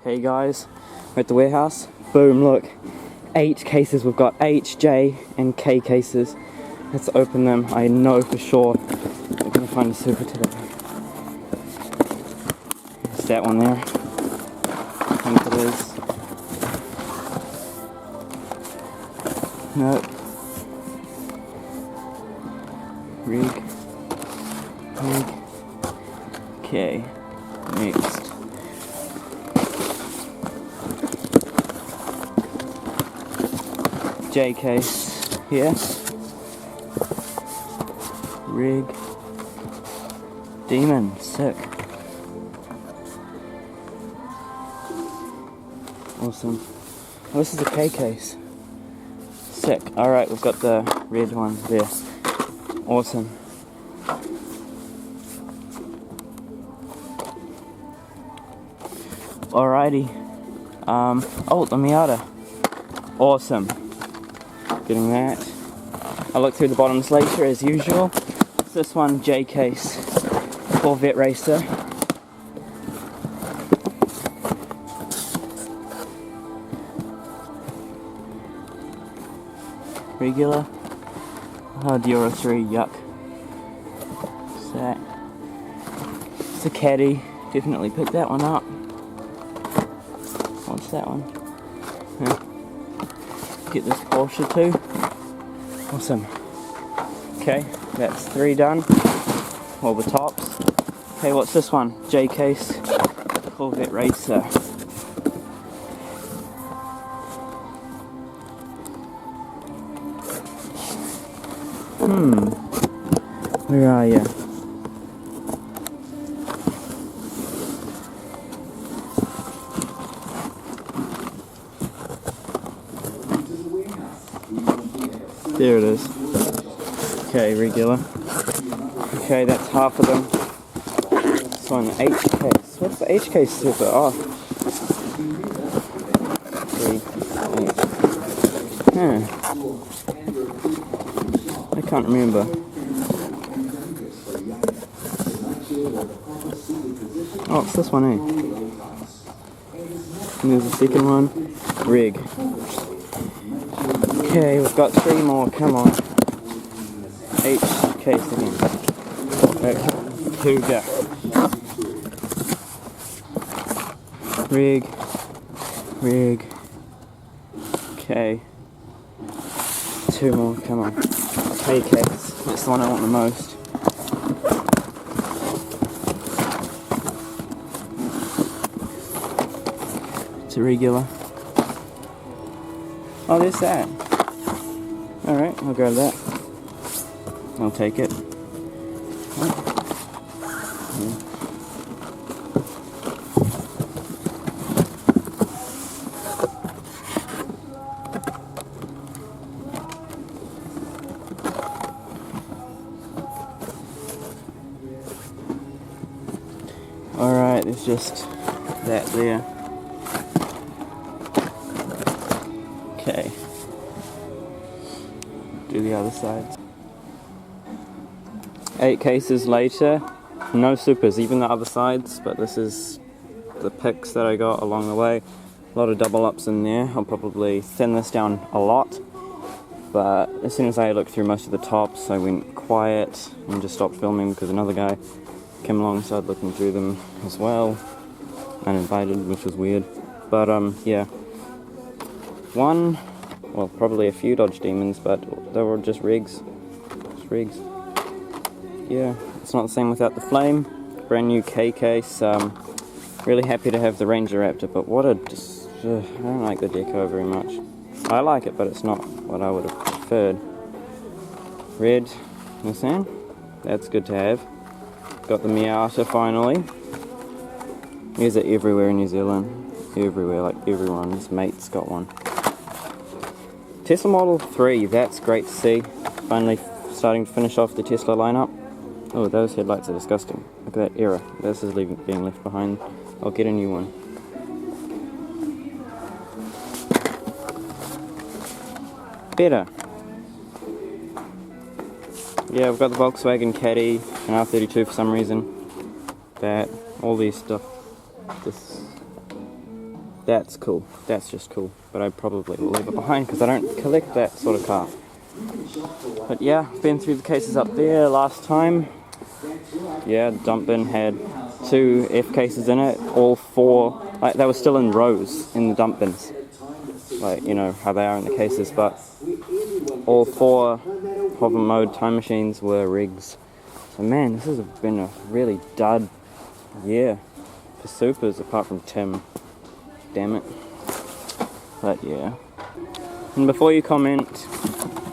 Hey guys, we're at the warehouse. Boom, look. 8 cases. We've got H, J, and K cases. Let's open them. I know for sure we're going to find a super today. It's that one there. I think it is. Nope. Rig. Okay. Next. J case here. Rig. Demon. Sick. Awesome. Oh, this is a K case. Sick. Alright, we've got the red one there. Awesome. Alrighty. Oh, the Miata. Awesome. Getting that. I'll look through the bottoms later as usual. This one, J case. Corvette racer. Regular. Oh, Dior 3, yuck. What's that? It's a caddy. Definitely pick that one up. What's that one? Get this Porsche too. Awesome. Okay, that's 3 done. All the tops. Okay, what's this one? J case. Corvette racer. Where are you? There it is. Okay, regular. Okay, that's half of them. This one, H case. What's the H case super? Oh. 3, 8. I can't remember. Oh, it's this one, eh? And there's the second one. Rig. Okay, we've got 3 more, come on. H case again. Okay, 2 go. Rig. Okay. 2 more, come on. K case, that's the one I want the most. It's a regular. Oh, there's that. Alright, I'll grab that. I'll take it. Alright, there's just that there. Okay. Do the other side. 8 cases later, no supers, even the other sides, but this is the picks that I got along the way. A lot of double ups in there. I'll probably thin this down a lot, but as soon as I looked through most of the tops, I went quiet and just stopped filming because another guy came along and started looking through them as well, uninvited, which was weird. But yeah, well, probably a few Dodge Demons, but they were just rigs. Just rigs. Yeah, it's not the same without the flame. Brand new K case. Really happy to have the Ranger Raptor, but what a I don't like the deco very much. I like it, but it's not what I would have preferred. Red Nissan. That's good to have. Got the Miata finally. These are everywhere in New Zealand. Everywhere, like everyone's mate's got one. Tesla Model 3, that's great to see. Finally starting to finish off the Tesla lineup. Oh, those headlights are disgusting. Look at that error. This is being left behind. I'll get a new one. Better. Yeah, I've got the Volkswagen Caddy, an R32 for some reason. That, all these stuff. This That's cool. That's just cool. But I probably will leave it behind because I don't collect that sort of car. But yeah, been through the cases up there last time. Yeah, dump bin had 2 F cases in it. All 4, like they were still in rows in the dump bins. Like, you know how they are in the cases, but all 4 hover mode time machines were rigs. So man, this has been a really dud year for supers, apart from Tim. Damn it. But yeah. And before you comment,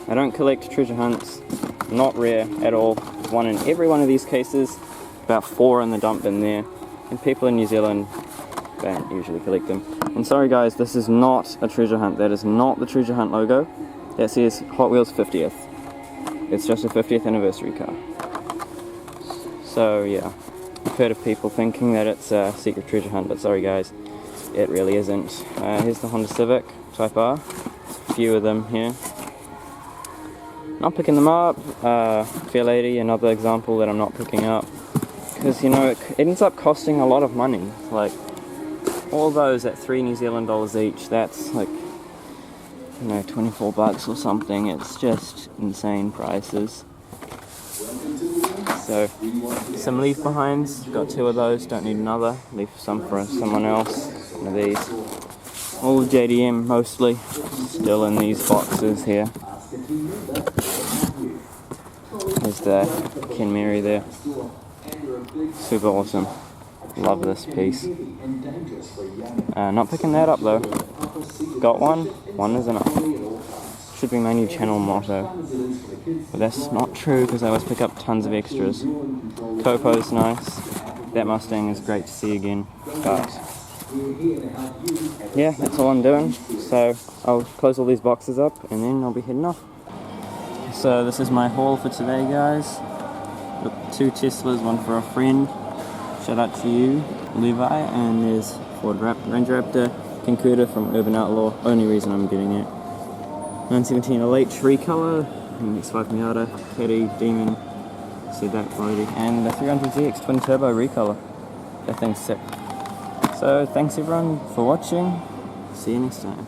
I don't collect treasure hunts. Not rare at all. One in every one of these cases. About 4 in the dump bin there. And people in New Zealand don't usually collect them. And sorry guys, this is not a treasure hunt. That is not the treasure hunt logo. That says Hot Wheels 50th. It's just a 50th anniversary car. So yeah, I've heard of people thinking that it's a secret treasure hunt, but sorry guys, it really isn't. Here's the Honda Civic Type R. A few of them here. Not picking them up. Fair Lady, another example that I'm not picking up. Because, you know, it ends up costing a lot of money. Like, all those at $3 New Zealand dollars each, that's like, you know, 24 bucks or something. It's just insane prices. So, some leave behinds, got 2 of those, don't need another. Leave some for someone else. One of these. All JDM mostly, still in these boxes here. There's the Ken Mary there. Super awesome. Love this piece. Not picking that up though. Got one is enough. Should be my new channel motto. But that's not true because I always pick up tons of extras. Copo's nice. That Mustang is great to see again. But yeah, that's all I'm doing. So I'll close all these boxes up and then I'll be heading off. So this is my haul for today guys. Got 2 Teslas, one for a friend. Shout out to you, Levi, and there's Ford Range Raptor, Concordia from Urban Outlaw, only reason I'm getting it. 917 Elite recolor, X5 Miata, Caddy, Demon, see that already, and the 300ZX twin turbo recolor. That thing's sick. So thanks everyone for watching, see you next time.